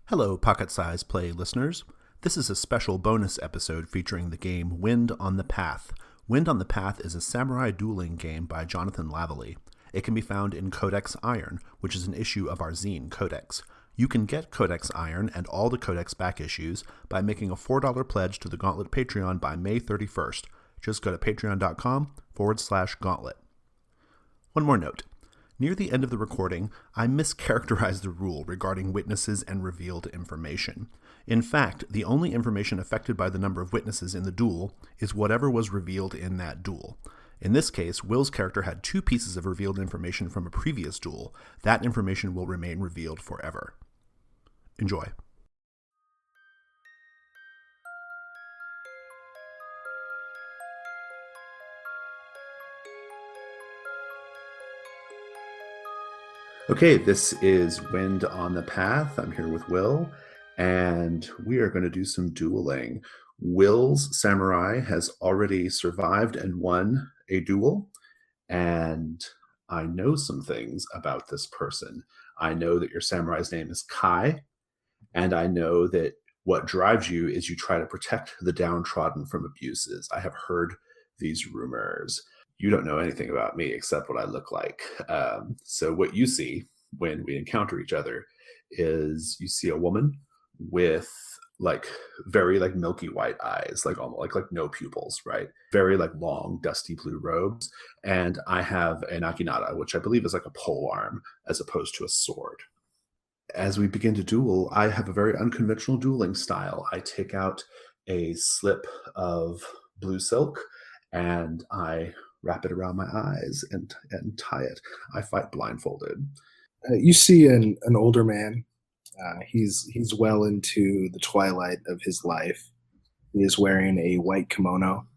Hello, Pocket Size Play listeners. This is a special bonus episode featuring the game Wind on the Path. Wind on the Path is a samurai dueling game by Jonathan Lavallee. It can be found in Codex Iron, which is an issue of our zine, Codex. You can get Codex Iron and all the Codex back issues by making a $4 pledge to the Gauntlet Patreon by May 31st. Just go to patreon.com/gauntlet. One more note. Near the end of the recording, I mischaracterized the rule regarding witnesses and revealed information. In fact, the only information affected by the number of witnesses in the duel is whatever was revealed in that duel. In this case, Will's character had 2 pieces of revealed information from a previous duel. That information will remain revealed forever. Enjoy. Okay, this is Wind on the Path. I'm here with Will, and we are going to do some dueling. Will's samurai has already survived and won a duel, and I know some things about this person. I know that your samurai's name is Kai, and I know that what drives you is you try to protect the downtrodden from abuses. I have heard these rumors. You don't know anything about me except what I look like. So what you see when we encounter each other is you see a woman with very milky white eyes, almost like no pupils, right? Very long, dusty blue robes. And I have a naginata, which I believe is like a pole arm as opposed to a sword. As we begin to duel, I have a very unconventional dueling style. I take out a slip of blue silk and I wrap it around my eyes and tie it. I fight blindfolded. You see an older man. He's well into the twilight of his life. He is wearing a white kimono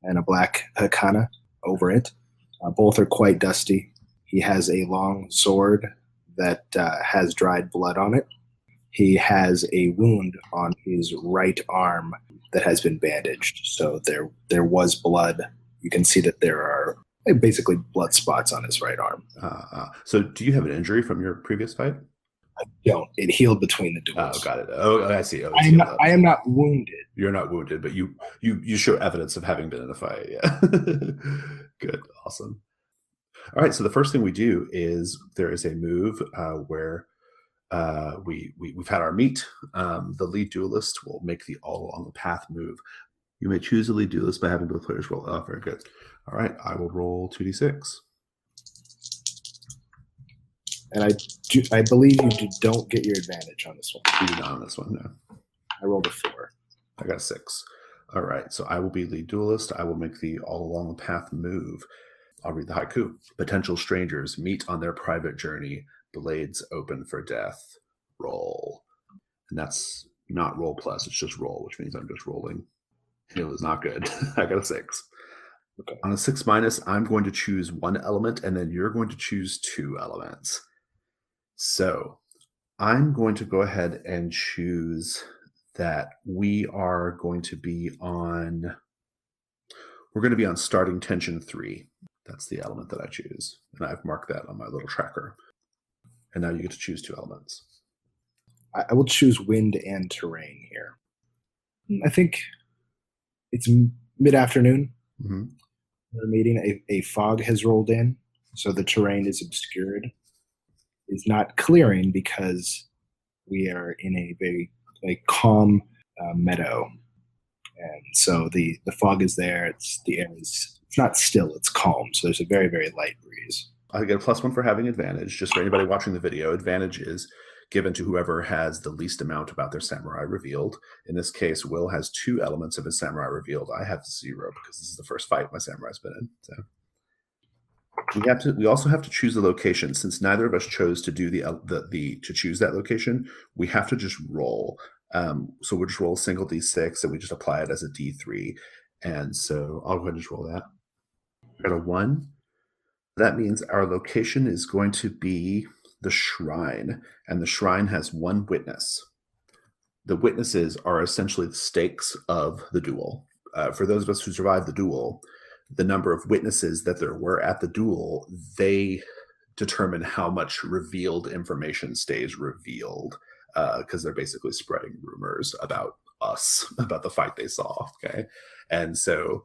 and a black hakana over it. Both are quite dusty. He has a long sword that has dried blood on it. He has a wound on his right arm that has been bandaged. So there was blood. You can see that there are basically blood spots on his right arm. So do you have an injury from your previous fight? I don't. It healed between the duels. Oh, got it. Oh, I see. I am not wounded. You're not wounded, but you show evidence of having been in a fight. Yeah. Good. Awesome. All right. So the first thing we do is there is a move where we've had our meet. The lead duelist will make the all along the path move. You may choose a lead duelist by having both players roll. Oh, very good. All right, I will roll 2d6. And I believe you don't get your advantage on this one. You do not on this one, no. I rolled a 4. I got a 6. All right, so I will be lead duelist. I will make the all along the path move. I'll read the haiku. Potential strangers meet on their private journey. Blades open for death. Roll. And that's not roll plus, it's just roll, which means I'm just rolling. It was not good. I got a 6. Okay. On a 6-, I'm going to choose one element, and then you're going to choose 2 elements. So I'm going to go ahead and choose that we're going to be on starting tension 3. That's the element that I choose. And I've marked that on my little tracker. And now you get to choose 2 elements. I will choose wind and terrain here. I think it's mid-afternoon. Mm-hmm. We're meeting. A fog has rolled in, so the terrain is obscured. It's not clearing because we are in a very calm meadow, and so the fog is there. The air is not still; it's calm. So there's a very, very light breeze. I get a +1 for having advantage. Just for anybody watching the video, advantage is given to whoever has the least amount about their samurai revealed. In this case, Will has 2 elements of his samurai revealed. I have 0 because this is the first fight my samurai's been in. So we also have to choose the location. Since neither of us chose to do to choose that location, we have to just roll. So we'll just roll a single d6 and we just apply it as a d3. And so I'll go ahead and just roll that. I got a 1. That means our location is going to be the shrine, and the shrine has 1 witness. The witnesses are essentially the stakes of the duel. For those of us who survived the duel, the number of witnesses that there were at the duel, they determine how much revealed information stays revealed. because they're basically spreading rumors about us, about the fight they saw. Okay. And so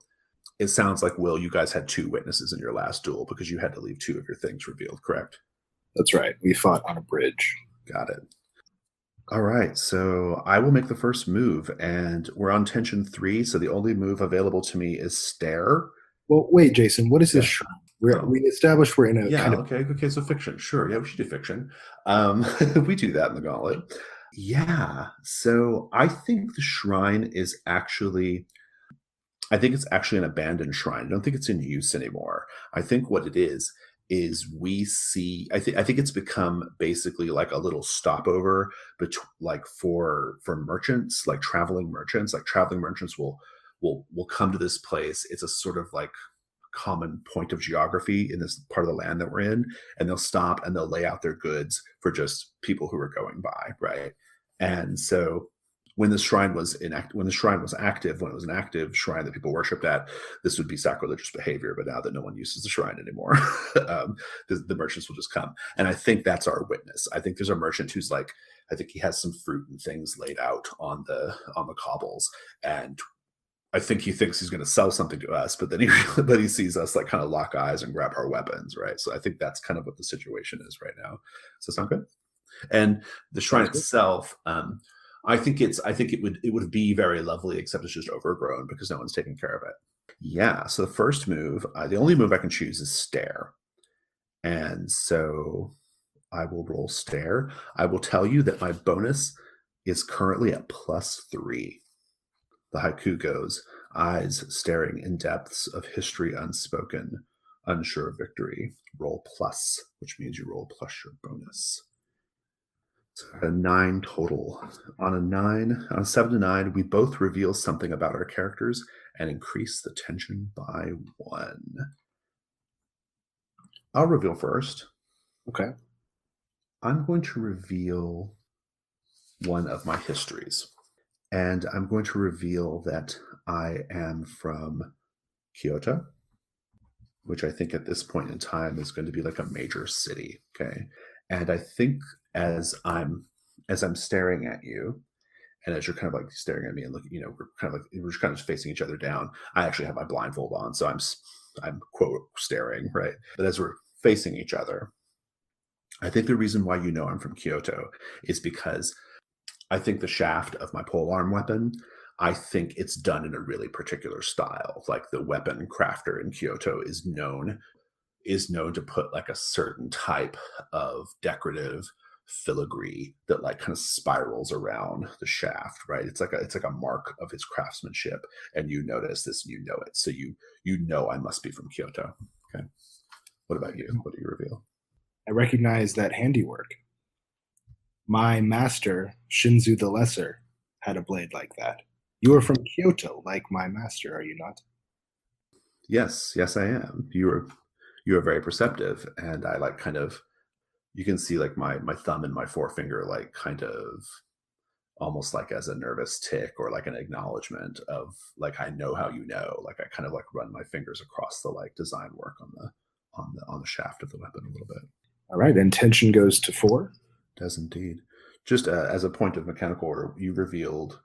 it sounds like, Will, you guys had 2 witnesses in your last duel because you had to leave 2 of your things revealed, correct? That's right. We fought on a bridge. Got it. All right, so I will make the first move, and we're on tension 3, so the only move available to me is stare. Well, wait, Jason, what is this Yeah. shrine? Oh. We established we're in a Yeah, kind of... okay, so fiction. Sure, yeah, we should do fiction. We do that in the gauntlet. Yeah, so I think the shrine is actually, I think it's actually an abandoned shrine. I don't think it's in use anymore. I think what it is we see. I think it's become basically like a little stopover, like for merchants, like traveling merchants. Like traveling merchants will come to this place. It's a sort of like common point of geography in this part of the land that we're in, and they'll stop and they'll lay out their goods for just people who are going by, right? And so when the shrine was active, when it was an active shrine that people worshipped at, this would be sacrilegious behavior. But now that no one uses the shrine anymore, the merchants will just come. And I think that's our witness. I think there's a merchant who's like, I think he has some fruit and things laid out on the cobbles, and I think he thinks he's going to sell something to us, but then he sees us like kind of lock eyes and grab our weapons, right? So I think that's kind of what the situation is right now. Does that sound good? And the shrine itself, I think it would be very lovely, except it's just overgrown because no one's taking care of it. Yeah. So the first move, the only move I can choose is stare, and so I will roll stare. I will tell you that my bonus is currently at +3. The haiku goes, eyes staring in depths of history unspoken, unsure of victory. Roll plus, which means you roll plus your bonus. So a 9 total. On a 7 to 9, we both reveal something about our characters and increase the tension by 1. I'll reveal first. Okay. I'm going to reveal one of my histories. And I'm going to reveal that I am from Kyoto, which I think at this point in time is going to be like a major city. Okay. And I think as I'm staring at you, and as you're kind of like staring at me and looking, we're kind of facing each other down. I actually have my blindfold on, so I'm quote staring, right? But as we're facing each other, I think the reason why you know I'm from Kyoto is because I think the shaft of my polearm weapon, I think it's done in a really particular style. Like the weapon crafter in Kyoto is known to put like a certain type of decorative filigree that like kind of spirals around the shaft, right? It's like a mark of his craftsmanship, and you notice this and you know it. So you know I must be from Kyoto. Okay. What about you? What do you reveal? I recognize that handiwork. My master, Shinzu the Lesser, had a blade like that. You are from Kyoto, like my master, are you not? Yes, I am. You are very perceptive, and I like kind of, you can see like my thumb and my forefinger like kind of almost like as a nervous tick or like an acknowledgement of like I know how you know. Like I kind of like run my fingers across the like design work on the shaft of the weapon a little bit. All right, and tension goes to 4. Does indeed. Just as a point of mechanical order, you revealed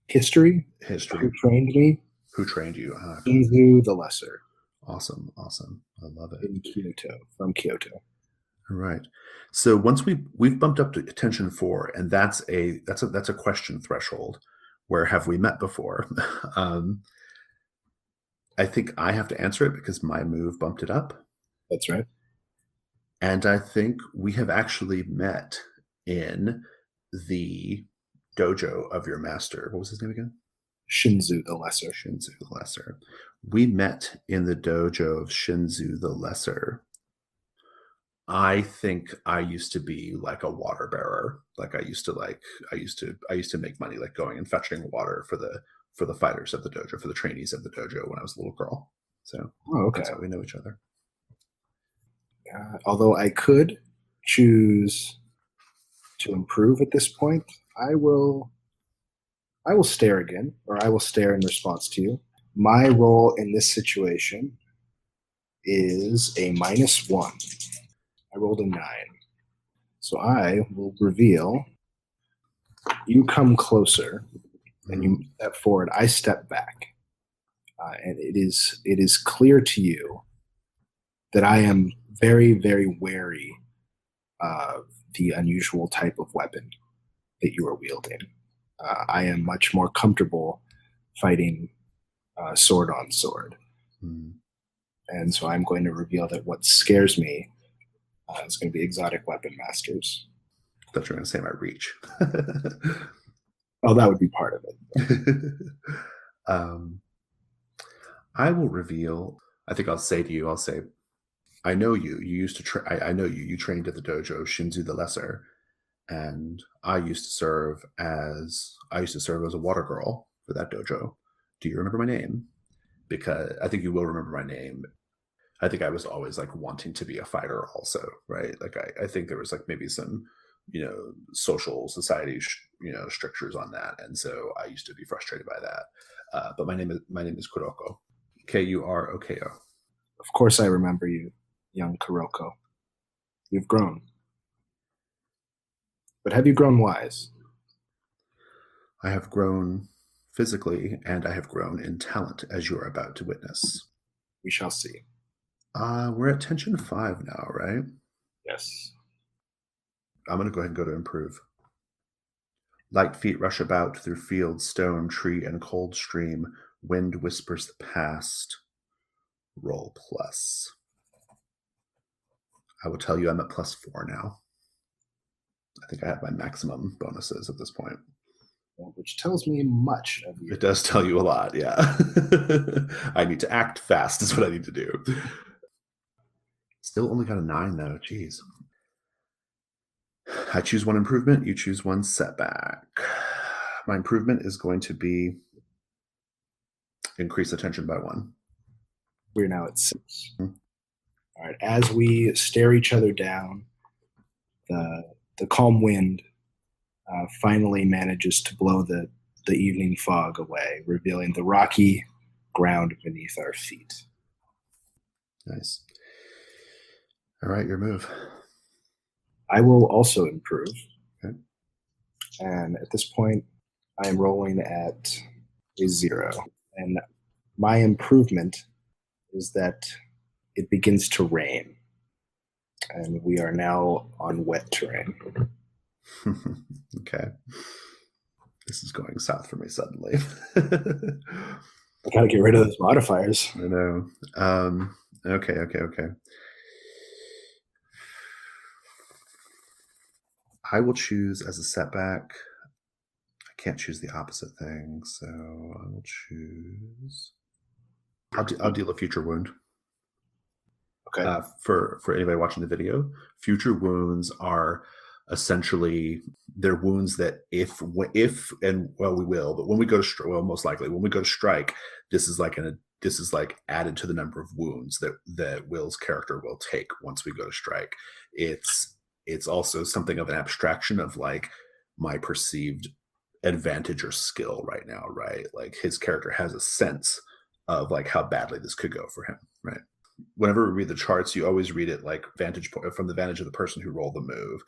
history. Who trained me? Who trained you? Shinzu the Lesser. Awesome. I love it. In Kyoto, from Kyoto. All right. So once we've bumped up to tension 4, and that's a question threshold. Where have we met before? I think I have to answer it because my move bumped it up. That's right. And I think we have actually met in the dojo of your master. What was his name again? Shinzu the Lesser. Shinzu the Lesser. We met in the dojo of Shinzu the Lesser. I think I used to be like a water bearer. Like I used to make money like going and fetching water for the fighters of the dojo, for the trainees of the dojo when I was a little girl. So that's how we know each other. Although I could choose to improve at this point, I will stare again, or I will stare in response to you. My role in this situation is a -1. I rolled a 9. So I will reveal You come closer and Mm, you step forward. I step back, and it is clear to you that I am very, very wary of the unusual type of weapon that you are wielding. I am much more comfortable fighting sword on sword. mm. And so I'm going to reveal that what scares me is going to be exotic weapon masters. Thought you were going to say my reach. Oh, that would be part of it. um, I will reveal. I think I'll say to you. I'll say, I know you. You used to. I know you. You trained at the dojo Shinzu the Lesser, and I used to serve as. I used to serve as a water girl for that dojo. Do you remember my name? Because I think you will remember my name. I think I was always like wanting to be a fighter also, right? Like I think there was like maybe some, social society, strictures on that. And so I used to be frustrated by that. But my name is Kuroko. Kuroko. Of course, I remember you, young Kuroko. You've grown. But have you grown wise? I have grown physically and I have grown in talent as you are about to witness. We shall see. We're at tension 5 now, right? Yes. I'm going to go ahead and go to improve. Light feet rush about through field, stone, tree, and cold stream. Wind whispers the past. Roll plus. I will tell you I'm at +4 now. I think I have my maximum bonuses at this point. Which tells me much of you. It does tell you a lot, yeah. I need to act fast is what I need to do. Still only got a 9 though, jeez. I choose one improvement, you choose one setback. My improvement is going to be increase attention by 1. We're now at 6. All right. As we stare each other down, the calm wind finally manages to blow the evening fog away, revealing the rocky ground beneath our feet. Nice. All right, your move. I will also improve. Okay. And at this point, I am rolling at a 0. And my improvement is that it begins to rain. And we are now on wet terrain. Okay. This is going south for me suddenly. I gotta get rid of those modifiers. I know. Okay. I will choose as a setback. I can't choose the opposite thing, so I will choose. I'll deal a future wound. Okay. For anybody watching the video, future wounds are essentially they're wounds that if and well we will, but when we go to most likely when we go to strike, this is like added to the number of wounds that Will's character will take once we go to strike. It's also something of an abstraction of like my perceived advantage or skill right now, right? Like his character has a sense of like how badly this could go for him, right? Whenever we read the charts, you always read it like vantage point from the vantage of the person who rolled the move.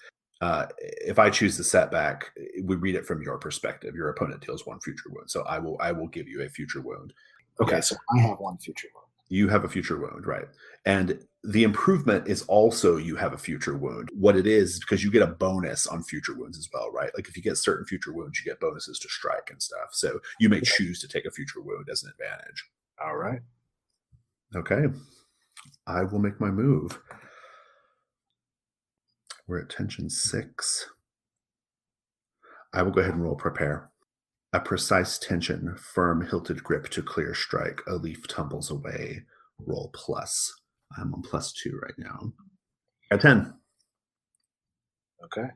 If I choose the setback, we read it from your perspective. Your opponent deals 1 future wound, so I will give you a future wound. Okay, Yeah. so I have 1 future wound. You have a future wound, right? And the improvement is also you have a future wound. What it is because you get a bonus on future wounds as well, right? Like if you get certain future wounds, you get bonuses to strike and stuff. So you may choose to take a future wound as an advantage. All right. Okay. I will make my move. We're at tension 6. I will go ahead and roll prepare. A precise tension, firm hilted grip to clear strike. A leaf tumbles away. Roll plus. I'm on +2 right now. At 10. Okay.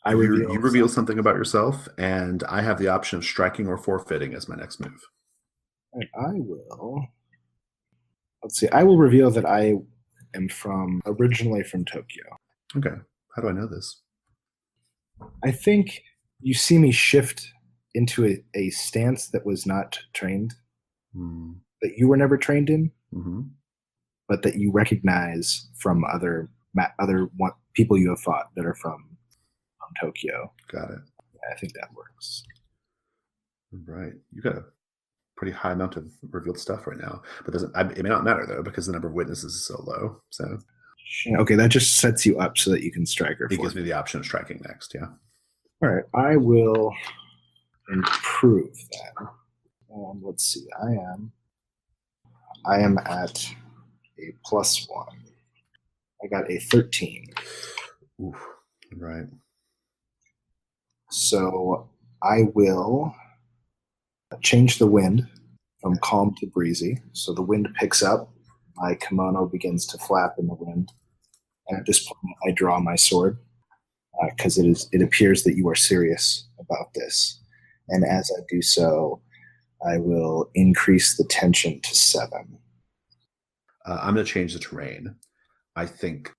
You reveal something about yourself, and I have the option of striking or forfeiting as my next move. Right, I will. Let's see. I will reveal that I am originally from Tokyo. Okay. How do I know this? I think you see me shift into a stance that was not trained, that you were never trained in, but that you recognize from other people you have fought that are from Tokyo. Got it. I think that works. Right. You got a pretty high amount of revealed stuff right now, but it may not matter though because the number of witnesses is so low. So Okay, that just sets you up so that you can strike her it for gives me the option of striking next. Yeah. All right, I will improve that. Let's see, I am at a +1. I got a 13. Oof. Right. So I will change the wind from calm to breezy. So the wind picks up, my kimono begins to flap in the wind. And at this point, I draw my sword because it appears that you are serious about this. And as I do so, I will increase the tension to 7. I'm going to change the terrain. I think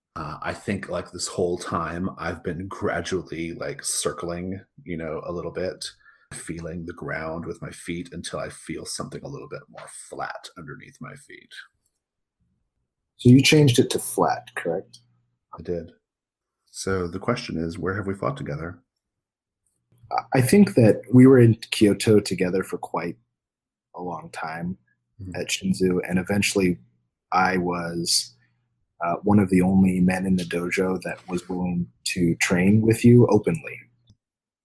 like this whole time I've been gradually like circling, a little bit, feeling the ground with my feet until I feel something a little bit more flat underneath my feet. So you changed it to flat, correct? I did. So the question is, where have we fought together? I think that we were in Kyoto together for quite a long time at Shinzu, and eventually I was one of the only men in the dojo that was willing to train with you openly,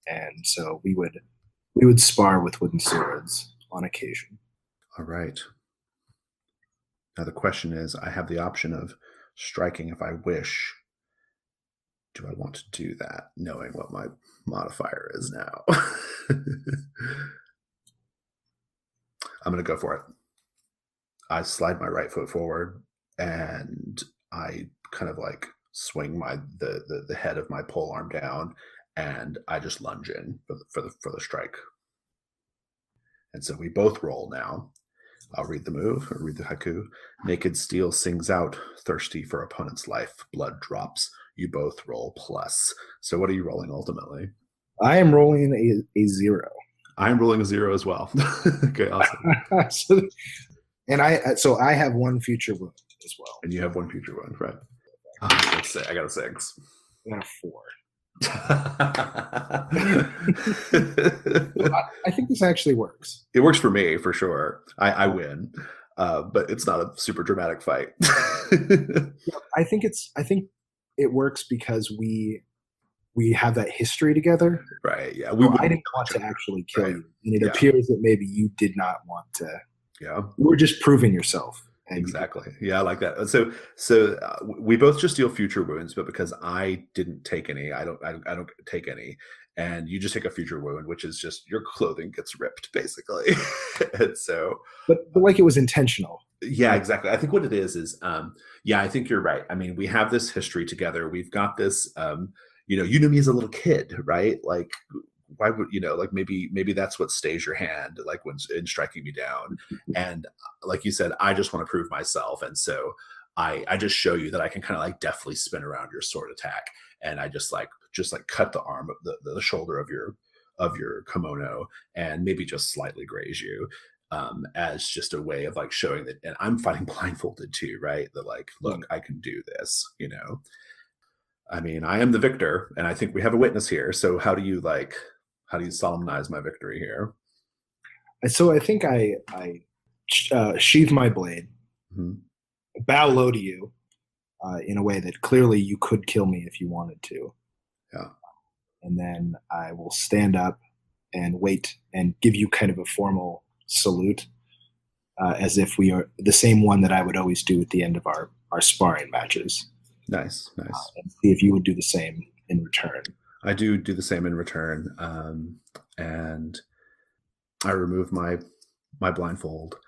and so we would spar with wooden swords on occasion. All right. Now the question is, I have the option of striking if I wish. Do I want to do that, knowing what my modifier is now? I'm going to go for it. I slide my right foot forward and I kind of like swing the head of my pole arm down, and I just lunge in for the strike. And so we both roll now. I'll read the move, or read the haiku. Naked steel sings out, thirsty for opponent's life. Blood drops. You both roll plus. So what are you rolling ultimately? I am rolling a 0. I'm rolling a 0 as well. Okay, awesome. So I have 1 future wound as well. And you have 1 future wound, right? I got a 6. I got a 4. I think this actually works. It works for me for sure. I win, but it's not a super dramatic fight. I think it works because we have that history together, right? Yeah, I didn't want to actually kill you, and it Yeah. appears that maybe you did not want to. Yeah, you were just proving yourself. Exactly. Yeah, I like that. So we both just deal future wounds, but because I didn't take any, I don't take any, and you just take a future wound, which is just your clothing gets ripped basically. And so, but like it was intentional. Yeah, exactly. I think what it is, yeah, I think you're right. I mean, we have this history together. We've got this, you knew me as a little kid, right? Like, why would like maybe that's what stays your hand, like when in striking me down. And like you said, I just want to prove myself, and so I just show you that I can kind of like deftly spin around your sword attack, and I just like cut the arm of the shoulder of your kimono, and maybe just slightly graze you. As just a way of like showing that, and I'm fighting blindfolded too, right? That like, look, I can do this, I mean, I am the victor, and I think we have a witness here. So how do you solemnize my victory here? So I think I sheathe my blade, bow low to you in a way that clearly you could kill me if you wanted to. Yeah. And then I will stand up and wait and give you kind of a formal salute, as if we are the same one that I would always do at the end of our sparring matches. Nice. And see if you would do the same in return. I do the same in return, and I remove my blindfold,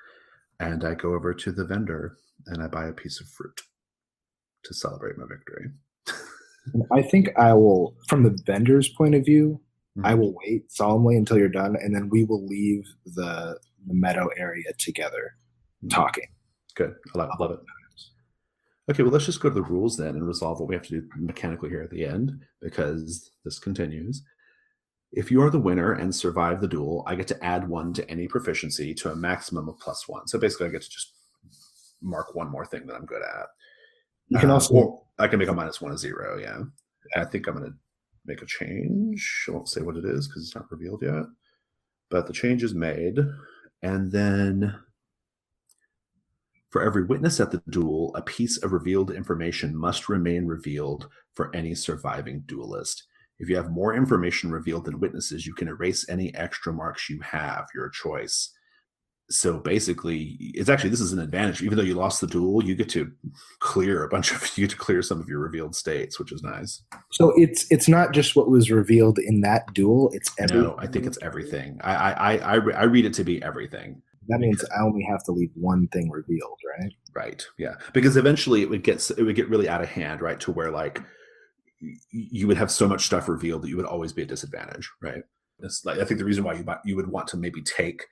and I go over to the vendor and I buy a piece of fruit to celebrate my victory. I think I will, from the vendor's point of view, I will wait solemnly until you're done, and then we will leave the meadow area together, talking. Good. I love it. Okay, well, let's just go to the rules then and resolve what we have to do mechanically here at the end, because this continues. If you are the winner and survive the duel, I get to add 1 to any proficiency to a maximum of +1. So basically, I get to just mark 1 more thing that I'm good at. You can also, or I can make a -1 a 0. Yeah. I think I'm going to make a change. I won't say what it is because it's not revealed yet, but the change is made. And then for every witness at the duel, a piece of revealed information must remain revealed for any surviving duelist. If you have more information revealed than witnesses, you can erase any extra marks you have, your choice. So basically, it's actually, this is an advantage. Even though you lost the duel, you get to clear some of your revealed states, which is nice. So it's not just what was revealed in that duel; it's everything. No, I think it's everything. I read it to be everything. That means I only have to leave one thing revealed, right? Right. Yeah. Because eventually it would get really out of hand, right? To where like you would have so much stuff revealed that you would always be at disadvantage, right? It's like, I think the reason why you would want to maybe take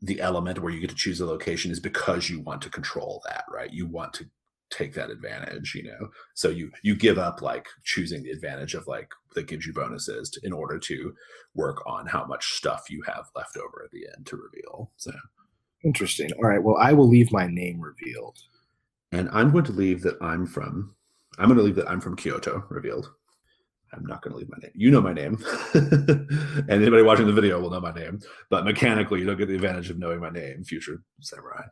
the element where you get to choose a location is because you want to control that, right? You want to take that advantage, you know? So you give up like choosing the advantage of like that gives you bonuses in order to work on how much stuff you have left over at the end to reveal. So Interesting. All right. Well, I will leave my name revealed. and I'm going to leave that I'm from Kyoto revealed. I'm not going to leave my name. You know my name. And anybody watching the video will know my name. But mechanically, you don't get the advantage of knowing my name, future samurai.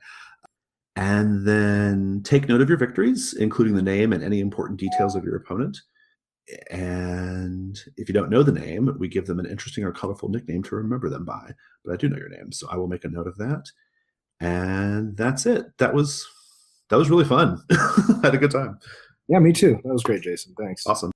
And then take note of your victories, including the name and any important details of your opponent. And if you don't know the name, we give them an interesting or colorful nickname to remember them by. But I do know your name, so I will make a note of that. And that's it. That was really fun. I had a good time. Yeah, me too. That was great, Jason. Thanks. Awesome.